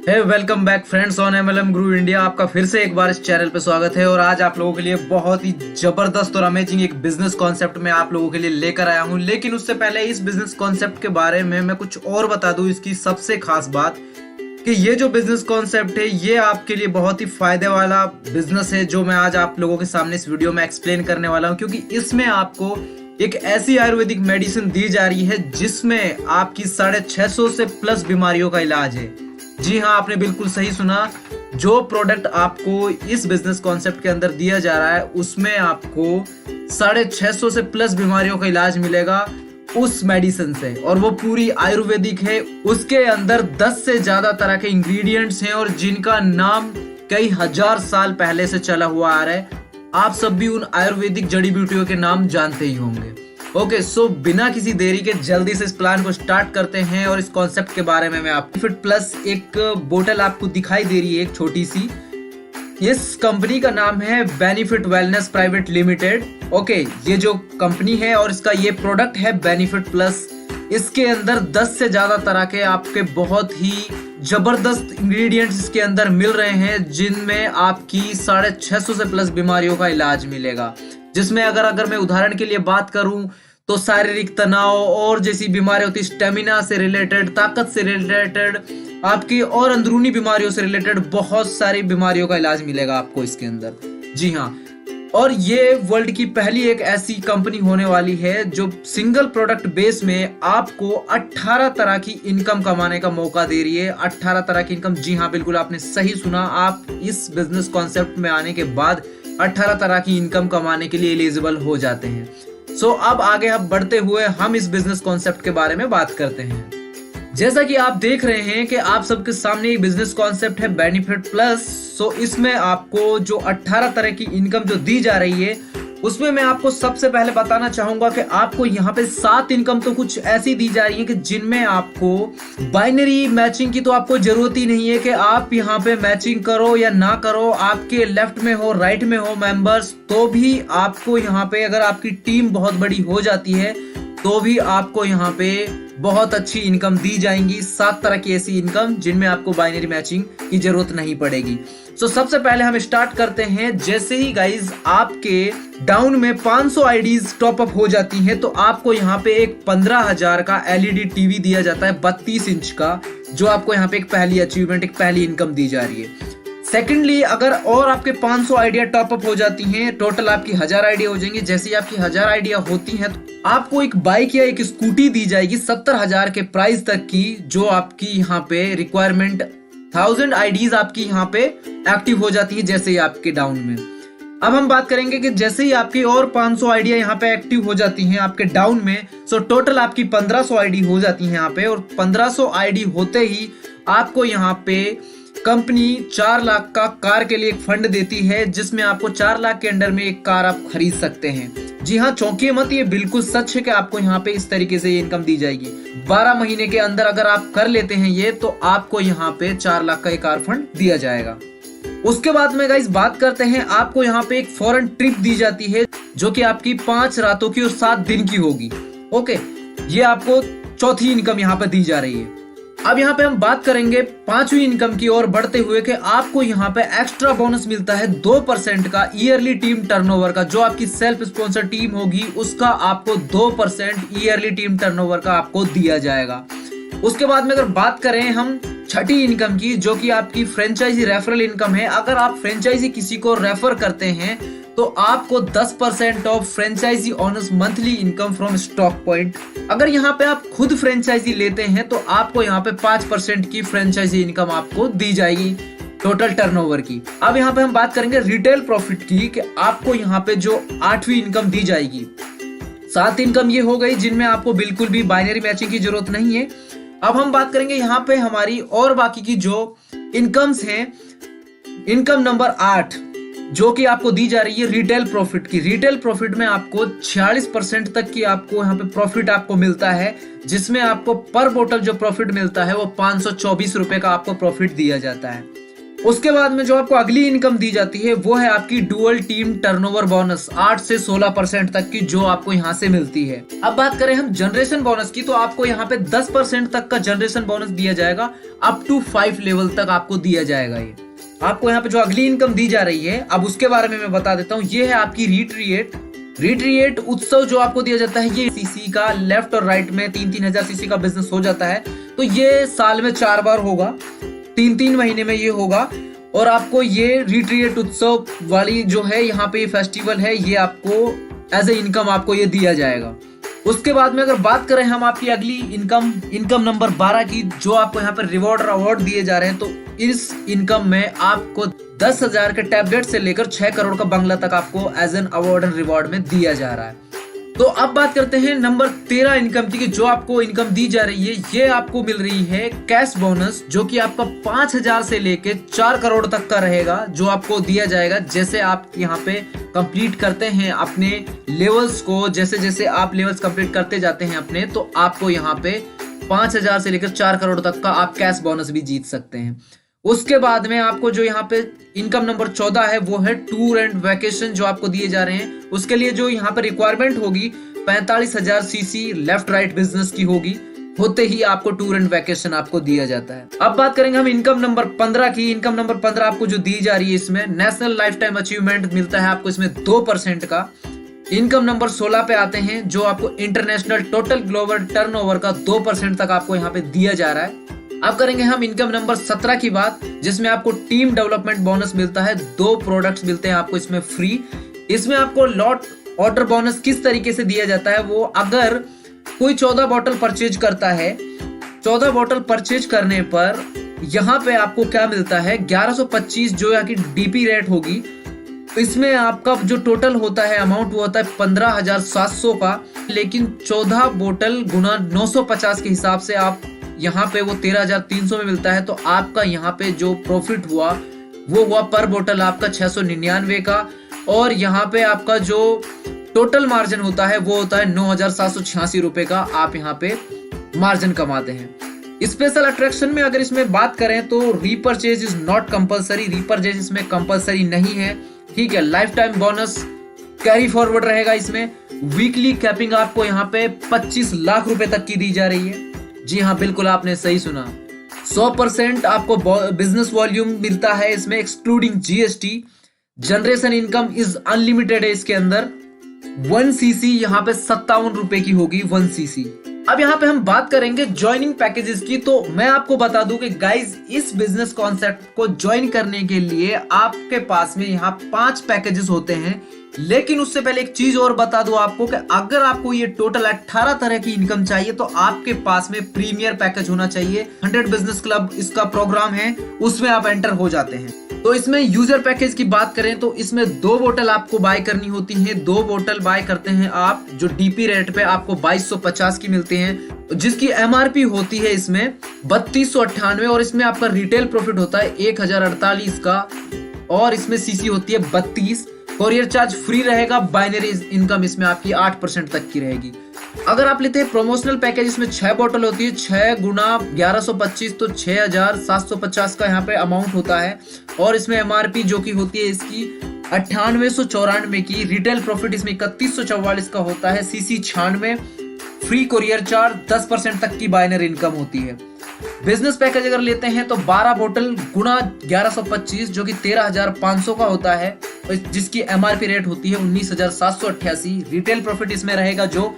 Hey welcome back friends on MLM Guru India. आपका फिर से एक बार इस चैनल पे स्वागत है और आज आप लोगों के लिए बहुत ही जबरदस्त और अमेजिंग एक बिजनेस कॉन्सेप्ट मैं आप लोगों के लिए लेकर आया हूं। लेकिन उससे पहले इस बिजनेस कॉन्सेप्ट के बारे में मैं कुछ और बता दूं। इसकी सबसे खास बात कि ये जो बिजनेस कॉन्सेप्ट है ये आपके लिए बहुत ही फायदे वाला बिजनेस है, जो मैं आज आप लोगों के सामने इस वीडियो में एक्सप्लेन करने वाला हूँ। क्योंकि इसमें आपको एक ऐसी आयुर्वेदिक मेडिसिन दी जा रही है जिसमें आपकी 650 से प्लस बीमारियों का इलाज है। जी हाँ, आपने बिल्कुल सही सुना। जो प्रोडक्ट आपको इस बिजनेस कॉन्सेप्ट के अंदर दिया जा रहा है उसमें आपको 650 से प्लस बीमारियों का इलाज मिलेगा उस मेडिसिन से, और वो पूरी आयुर्वेदिक है। उसके अंदर 10 से ज्यादा तरह के इंग्रेडिएंट्स हैं और जिनका नाम कई हजार साल पहले से चला हुआ आ रहा है। आप सब भी उन आयुर्वेदिक जड़ी बूटियों के नाम जानते ही होंगे। ओके, सो बिना किसी देरी के जल्दी से इस प्लान को स्टार्ट करते हैं और इस कॉन्सेप्ट के बारे में मैं आपको फिट प्लस एक बोतल आपको दिखाई दे रही है, एक छोटी सी। इस कंपनी का नाम है benefit wellness private limited. Okay, ये जो कंपनी है और इसका ये प्रोडक्ट है बेनिफिट प्लस। इसके अंदर 10 से ज्यादा तरह के आपके बहुत ही जबरदस्त इंग्रेडिएंट्स इसके अंदर मिल रहे हैं, जिनमें आपकी 650 से प्लस बीमारियों का इलाज मिलेगा। जिसमें अगर मैं उदाहरण के लिए बात करूं तो शारीरिक तनाव और जैसी बीमारियां होती, स्टेमिना से रिलेटेड, ताकत से रिलेटेड, आपकी और अंदरूनी बीमारियों से रिलेटेड बहुत सारी बीमारियों का इलाज मिलेगा आपको इसके अंदर। जी हाँ, और ये वर्ल्ड की पहली एक ऐसी कंपनी होने वाली है जो सिंगल प्रोडक्ट बेस में आपको 18 तरह की इनकम कमाने का मौका दे रही है। 18 तरह की इनकम, जी हाँ बिल्कुल आपने सही सुना। आप इस बिजनेस कॉन्सेप्ट में आने के बाद 18 तरह की इनकम कमाने के लिए एलिजिबल हो जाते हैं। सो अब आगे हम बढ़ते हुए हम इस बिजनेस कॉन्सेप्ट के बारे में बात करते हैं। जैसा कि आप देख रहे हैं कि आप सबके सामने एक बिजनेस कॉन्सेप्ट है बेनिफिट प्लस। सो इसमें आपको जो 18 तरह की इनकम जो दी जा रही है उसमें मैं आपको सबसे पहले बताना चाहूंगा कि आपको यहाँ पे 7 इनकम तो कुछ ऐसी दी जा रही है कि जिनमें आपको बाइनरी मैचिंग की तो आपको जरूरत ही नहीं है कि आप यहाँ पे मैचिंग करो या ना करो। आपके लेफ्ट में हो राइट में हो मेंबर्स, तो भी आपको यहाँ पे अगर आपकी टीम बहुत बड़ी हो जाती है तो भी आपको यहाँ पे बहुत अच्छी इनकम दी जाएंगी। 7 तरह की ऐसी इनकम जिनमें आपको बाइनरी मैचिंग की जरूरत नहीं पड़ेगी। सो सबसे पहले हम स्टार्ट करते हैं। जैसे ही गाइज आपके डाउन में 500 आईडीज टॉप अप हो जाती हैं तो आपको यहाँ पे एक 15,000 का एलईडी टीवी दिया जाता है 32 इंच का, जो आपको यहाँ पे एक पहली अचीवमेंट, एक पहली इनकम दी जा रही है। सेकेंडली, अगर और आपके 500 आइडिया टॉप अप हो जाती हैं, टोटल आपकी 1000 आइडिया हो जाएंगी। जैसे ही आपकी 1000 आइडिया होती हैं तो आपको एक बाइक या एक स्कूटी दी जाएगी 70,000 के प्राइस तक की, जो आपकी यहाँ पे रिक्वायरमेंट 1000 आईडीज आपकी यहाँ पे एक्टिव हो जाती है जैसे ही आपके डाउन में। अब हम बात करेंगे कि जैसे ही आपकी और 500 आइडिया यहाँ पे एक्टिव हो जाती हैं आपके डाउन में, सो टोटल आपकी 1500 आईडी हो जाती है यहाँ पे। और 1500 आईडी होते ही आपको यहाँ पे कंपनी 4 लाख का कार के लिए एक फंड देती है, जिसमें आपको 4 लाख के अंडर में एक कार आप खरीद सकते हैं। जी हाँ, चौंकिए मत, ये बिल्कुल सच है कि आपको यहाँ पे इस तरीके से ये इनकम दी जाएगी। 12 महीने के अंदर अगर आप कर लेते हैं ये, तो आपको यहाँ पे 4 लाख का एक कार फंड दिया जाएगा। उसके बाद में गाइस बात करते हैं, आपको यहाँ पे एक फॉरेन ट्रिप दी जाती है जो कि आपकी 5 रातों की और 7 दिन की होगी। ओके, ये आपको चौथी इनकम यहाँ पे दी जा रही है। अब यहाँ पे हम बात करेंगे 5वीं इनकम की ओर बढ़ते हुए कि आपको यहाँ पे एक्स्ट्रा बोनस मिलता है 2% का ईयरली टीम टर्नओवर का। जो आपकी सेल्फ स्पॉन्सर टीम होगी उसका आपको 2% ईयरली टीम टर्नओवर का आपको दिया जाएगा। उसके बाद में अगर बात करें हम छठी इनकम की, जो कि आपकी फ्रेंचाइजी रेफरल इनकम है। अगर आप फ्रेंचाइजी किसी को रेफर करते हैं तो आपको 10% of franchisee owners monthly income from stock point. अगर यहाँ पे आप खुद फ्रेंचाइजी लेते हैं तो आपको यहाँ पे 5% की फ्रेंचाइजी इनकम आपको दी जाएगी टोटल टर्नओवर की। अब यहाँ पे हम बात करेंगे रिटेल प्रॉफिट की, कि आपको यहाँ पे जो 8वीं इनकम दी जाएगी। 7 इनकम ये हो गई जिनमें आपको बिल्कुल भी बाइनरी मैचिंग की जरूरत नहीं है। अब हम बात करेंगे यहाँ पे हमारी और बाकी की जो इनकम्स हैं। इनकम नंबर 8 जो कि आपको दी जा रही है रिटेल प्रॉफिट की। रिटेल प्रॉफिट में आपको 46% तक की आपको यहाँ पे प्रॉफिट आपको मिलता है, जिसमें आपको पर बोतल जो प्रॉफिट मिलता है वो 524 रुपए का आपको प्रॉफिट दिया जाता है। उसके बाद में जो आपको अगली इनकम दी जाती है वो है आपकी डुअल टीम टर्नओवर बोनस 8 से 16% तक की, जो आपको यहाँ से मिलती है। अब बात करें हम जनरेशन बोनस की, तो आपको यहाँ पे 10% तक का जनरेशन बोनस दिया जाएगा, अप टू 5 लेवल तक आपको दिया जाएगा। ये आपको यहाँ पे जो अगली इनकम दी जा रही है, अब उसके बारे में मैं बता देता हूँ। ये है आपकी रिट्रिएट उत्सव जो आपको दिया जाता है। ये सीसी का लेफ्ट और राइट में 3-3 हजार सीसी का बिजनेस हो जाता है, तो ये साल में 4 बार होगा, 3-3 महीने में ये होगा। और आपको ये रिट्रिएट उत्सव वाली जो है यहाँ पे ये फेस्टिवल है, ये आपको एज ए इनकम आपको ये दिया जाएगा। उसके बाद में अगर बात करें हम आपकी अगली इनकम नंबर 12 की, जो आपको यहाँ पर रिवॉर्ड और अवार्ड दिए जा रहे हैं, तो इस इनकम में आपको 10,000 के टैबलेट से लेकर 6 करोड़ का बंगला तक आपको as an award and reward में दिया जा रहा है। तो अब बात करते हैं नंबर 13 इनकम की, जो आपको इनकम दी जा रही है, ये आपको मिल रही है कैश बोनस, जो कि आपका 5,000 से लेके 4 करोड़ तक का रहेगा, जो आपको दिया जाएगा जैसे आप यहाँ पे कंप्लीट करते हैं अपने लेवल्स को। जैसे जैसे आप लेवल्स कंप्लीट करते जाते हैं अपने, तो आपको यहाँ पे 5,000 से लेकर 4 करोड़ तक का आप कैश बोनस भी जीत सकते हैं। उसके बाद में आपको जो यहाँ पे इनकम नंबर 14 है वो है टूर एंड वैकेशन, जो आपको दिए जा रहे हैं। उसके लिए जो यहाँ पे रिक्वायरमेंट होगी 45,000 सीसी लेफ्ट राइट बिजनेस की होगी, होते ही आपको टूर एंड वैकेशन आपको दिया जाता है। अब बात करेंगे हम इनकम नंबर 15 की। इनकम नंबर 15 आपको जो दी जा रही है, इसमें नेशनल लाइफ टाइम अचीवमेंट मिलता है आपको इसमें 2% का। इनकम नंबर 16 पे आते हैं, जो आपको इंटरनेशनल टोटल ग्लोबल टर्नओवर का 2% तक आपको यहाँ पे दिया जा रहा है। अब करेंगे हम इनकम नंबर 17 की बात, जिसमें आपको टीम डेवलपमेंट बोनस मिलता है। 2 प्रोडक्ट्स मिलते हैं आपको इसमें फ्री। इसमें आपको लॉट ऑर्डर बोनस किस तरीके से दिया जाता है, वो अगर कोई 14 बॉटल परचेज करता है, 14 बॉटल परचेज करने पर यहाँ पे आपको क्या मिलता है, 1125 जो यहाँ की डीपी रेट होगी। इसमें आपका जो टोटल होता है अमाउंट वो होता है 15,700 का, लेकिन 14 बोतल गुना 950 के हिसाब से आप यहाँ पे वो 13,300 में मिलता है। तो आपका यहाँ पे जो प्रॉफिट हुआ वो हुआ पर बोतल आपका 699 का, और यहाँ पे आपका जो टोटल मार्जिन होता है वो होता है 9,786 रुपए का। आप यहाँ पे मार्जिन कमाते हैं। स्पेशल अट्रैक्शन में अगर इसमें बात करें तो repurchase is not compulsory, repurchase इसमें कंपलसरी नहीं है, ठीक है। Life time bonus carry forward रहेगा इसमें। वीकली कैपिंग आपको यहाँ पे 25 लाख रुपए तक की दी जा रही है। जी हाँ, बिल्कुल आपने सही सुना, 100% आपको बिजनेस वॉल्यूम मिलता है इसमें excluding GST. Generation income is unlimited है इसके अंदर। 1 सीसी यहाँ पे 57 रुपए की होगी 1 सीसी। अब यहाँ पे हम बात करेंगे ज्वाइनिंग पैकेजेस की। तो मैं आपको बता दूं कि गाइज, इस बिजनेस कॉन्सेप्ट को ज्वाइन करने के लिए आपके पास में यहाँ 5 पैकेजेस होते हैं। लेकिन उससे पहले एक चीज और बता दूं आपको कि अगर आपको ये टोटल 18 तरह की इनकम चाहिए, तो आपके पास में प्रीमियर पैकेज होना चाहिए। 100 बिजनेस क्लब इसका प्रोग्राम है, उसमें आप एंटर हो जाते हैं। तो इसमें यूजर पैकेज की बात करें तो इसमें 2 बोतल आपको बाय करनी होती है। 2 बोतल बाय करते हैं आप, जो डीपी रेट पे आपको 2250 की मिलती हैं, जिसकी एमआरपी होती है इसमें 3298, और इसमें आपका रिटेल प्रॉफिट होता है 1048 का, और इसमें सीसी होती है 32। कोरियर चार्ज फ्री रहेगा। बाइनरी इनकम इसमें आपकी 8% तक की रहेगी। अगर आप लेते हैं प्रमोशनल पैकेज, इसमें 6 बोतल होती है, 6 गुना 1125 तो 6,750 का यहाँ पे अमाउंट होता है, और इसमें एमआरपी जो की होती है इसकी 9894 की। रिटेल प्रॉफिट इसमें 3144 का होता है, सीसी 96, फ्री कोरियर चार्ज, 10% तक की बाइनरी इनकम होती है। बिजनेस पैकेज अगर लेते हैं तो 12 बोतल गुना 1125 जो कि 13,500 का होता है, जिसकी एमआरपी रेट होती है 19,788। रिटेल प्रॉफिट इसमें रहेगा जो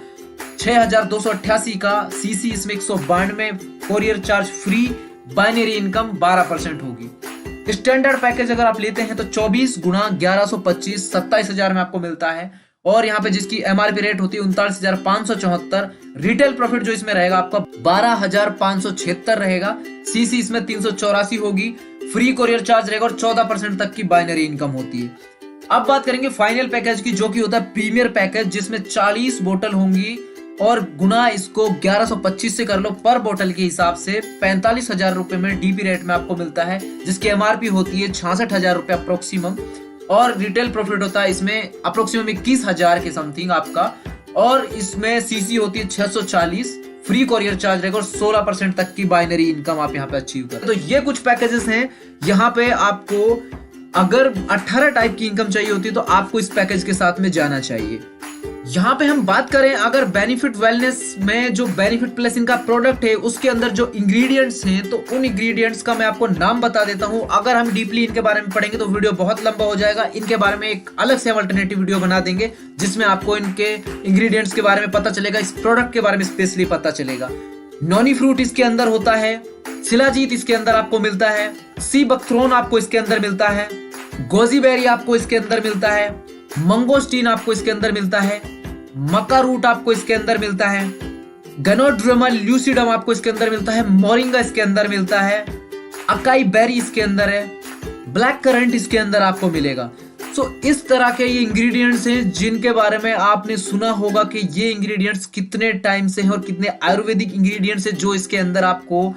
6,288 का, सीसी इसमें 192, courier charge free, binary income 12% होगी। स्टैंडर्ड पैकेज अगर आप लेते हैं तो 24 गुना 1125 27,000 में आपको मिलता है, और यहाँ पे जिसकी एमआरपी रेट होती है 39,574। रिटेल प्रॉफिट जो इसमें रहेगा आपका 12,576 रहेगा, सीसी इसमें 384 होगी, फ्री कोरियर चार्ज रहेगा, और 14% तक की बाइनरी इनकम होती है। अब बात करेंगे फाइनल पैकेज की, जो कि होता है प्रीमियर पैकेज, जिसमें 40 बोतल होंगी, और गुना इसको 1125 से कर लो, पर बोतल के हिसाब से 45,000 रुपए में डीपी रेट में आपको मिलता है, जिसकी एमआरपी होती है 66,000 रुपए अप्रोक्सीमम, और रिटेल प्रॉफिट होता है इसमें अप्रोक्सीमम 21,000 के समथिंग आपका, और इसमें सीसी होती है 640, फ्री कोरियर चार्ज रहेगा और 16% तक की बाइनरी इनकम आप यहाँ पे अचीव कर। तो ये कुछ पैकेजेस हैं। यहाँ पे आपको अगर 18 टाइप की इनकम चाहिए होती है तो आपको इस पैकेज के साथ में जाना चाहिए। यहाँ पे हम बात करें अगर बेनिफिट वेलनेस में जो बेनिफिट प्लस इनका प्रोडक्ट है उसके अंदर जो इंग्रेडिएंट्स हैं, तो उन इंग्रेडिएंट्स का मैं आपको नाम बता देता हूँ। अगर हम डीपली इनके बारे में पढ़ेंगे तो वीडियो बहुत लंबा हो जाएगा। इनके बारे में एक अलग से हम अल्टरनेटिव वीडियो बना देंगे जिसमें आपको इनके इंग्रेडिएंट्स के बारे में पता चलेगा, इस प्रोडक्ट के बारे में स्पेशली पता चलेगा। नॉनी फ्रूट इसके अंदर होता है, शिलाजीत इसके अंदर आपको मिलता है, सी बकथ्रोन आपको इसके अंदर मिलता है, गोजीबेरी आपको इसके अंदर मिलता है, मंगोस्टीन आपको इसके अंदर मिलता है, मका रूट आपको इसके अंदर मिलता है, गनोड्रोमा ल्यूसिडम आपको इसके अंदर मिलता है, मोरिंगा इसके अंदर मिलता है, अकाई बेरी इसके अंदर है, ब्लैक करंट इसके अंदर आपको मिलेगा। सो इस तरह के ये इंग्रेडिएंट्स हैं जिनके बारे में आपने सुना होगा कि ये इंग्रेडिएंट्स कितने टाइम से हैं और कितने आयुर्वेदिक इंग्रेडिएंट्स हैं जो इसके अंदर आपको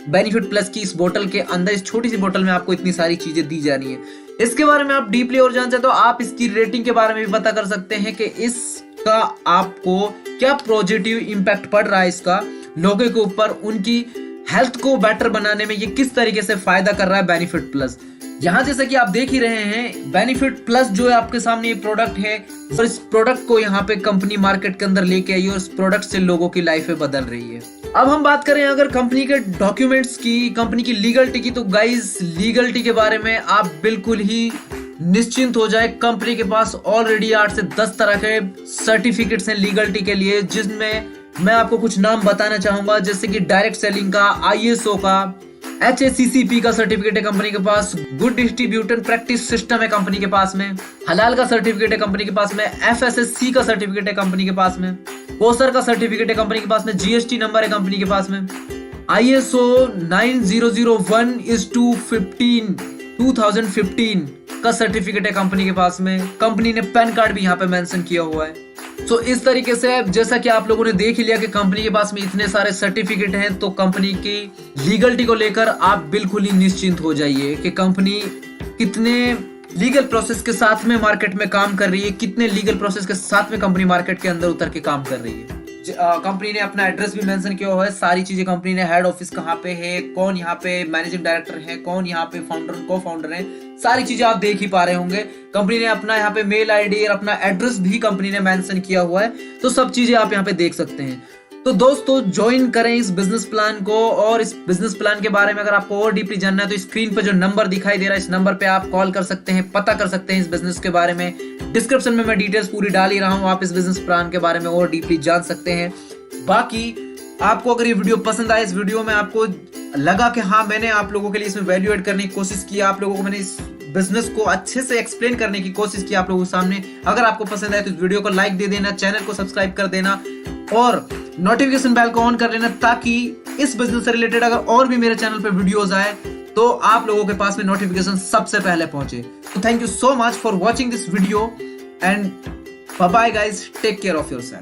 बेनिफिट प्लस की इस बोतल के अंदर, इस छोटी सी बोतल में आपको इतनी सारी चीजें दी जा रही है। इसके बारे में आप डीपली और जानते हैं तो आप इसकी रेटिंग के बारे में भी पता कर सकते हैं कि इसका आपको क्या पॉजिटिव इंपैक्ट पड़ रहा है इसका लोगों के ऊपर, उनकी हेल्थ को बेटर बनाने में ये किस तरीके से फायदा कर रहा है बेनिफिट प्लस। यहाँ जैसा कि आप देख ही रहे हैं बेनिफिट प्लस जो है आपके सामने ये प्रोडक्ट है और इस प्रोडक्ट को यहाँ पे कंपनी मार्केट के अंदर लेके आई और इस प्रोडक्ट से लोगों की लाइफ बदल रही है। अब हम बात करें अगर कंपनी के डॉक्यूमेंट्स की, कंपनी की लीगलिटी की, तो गाइस लीगलिटी के बारे में आप बिल्कुल ही निश्चिंत हो जाए। कंपनी के पास ऑलरेडी 8 से 10 तरह के सर्टिफिकेट्स हैं लीगलिटी के लिए, जिसमें मैं आपको कुछ नाम बताना चाहूंगा जैसे कि डायरेक्ट सेलिंग का, ISO का, HACCP का सर्टिफिकेट है कंपनी के पास, गुड डिस्ट्रीब्यूटर प्रैक्टिस सिस्टम है कंपनी के पास में, हलाल का सर्टिफिकेट है कंपनी के पास में, FSSC का सर्टिफिकेट है कंपनी के पास में, कोसर का सर्टिफिकेट है कंपनी के पास में, GST नंबर है कंपनी के पास में, ISO 9001:15 2015 का सर्टिफिकेट है कंपनी के पास में। कंपनी ने पैन कार्ड भी यहाँ पे मेंशन किया हुआ है। तो इस तरीके से जैसा कि आप लोगों ने देख ही लिया कि कंपनी के पास में इतने सारे सर्टिफिकेट हैं, तो कंपनी की लीगलिटी को लेकर आप बिल्कुल ही निश्चिंत हो जाइए कि कंपनी कितने लीगल प्रोसेस के साथ में मार्केट में काम कर रही है, कितने लीगल प्रोसेस के साथ में कंपनी मार्केट के अंदर उतर के काम कर रही है। कंपनी ने अपना एड्रेस भी मेंशन किया हुआ है, सारी चीजें कंपनी ने, हेड ऑफिस कहाँ पे है, कौन यहाँ पे मैनेजिंग डायरेक्टर है, कौन यहाँ पे फाउंडर को फाउंडर है, सारी चीजें आप देख ही पा रहे होंगे। कंपनी ने अपना यहाँ पे मेल आईडी और अपना एड्रेस भी कंपनी ने मेंशन किया हुआ है, तो सब चीजें आप यहाँ पे देख सकते हैं। तो दोस्तों ज्वाइन करें इस बिजनेस प्लान को, और इस बिजनेस प्लान के बारे में अगर आपको और डीपली जानना है तो स्क्रीन पर जो नंबर दिखाई दे रहा है इस नंबर पे आप कॉल कर सकते हैं, पता कर सकते हैं इस बिजनेस के बारे में। डिस्क्रिप्शन में मैं डिटेल्स पूरी डाल ही रहा हूँ, आप इस बिजनेस प्लान के बारे में और डीपली जान सकते हैं। बाकी आपको अगर ये वीडियो पसंद आए, इस वीडियो में आपको लगा कि हाँ मैंने आप लोगों के लिए इसमें वैल्यू ऐड करने की कोशिश की, आप लोगों को मैंने इस बिजनेस को अच्छे से एक्सप्लेन करने की कोशिश की आप लोगों के सामने, अगर आपको पसंद आए तो इस वीडियो को लाइक दे देना, चैनल को सब्सक्राइब कर देना और नोटिफिकेशन बेल को ऑन कर लेना, ताकि इस बिजनेस से रिलेटेड अगर और भी मेरे चैनल पे वीडियोस आए तो आप लोगों के पास में नोटिफिकेशन सबसे पहले पहुंचे। तो thank you so much for watching this video and bye bye guys, take care of yourself.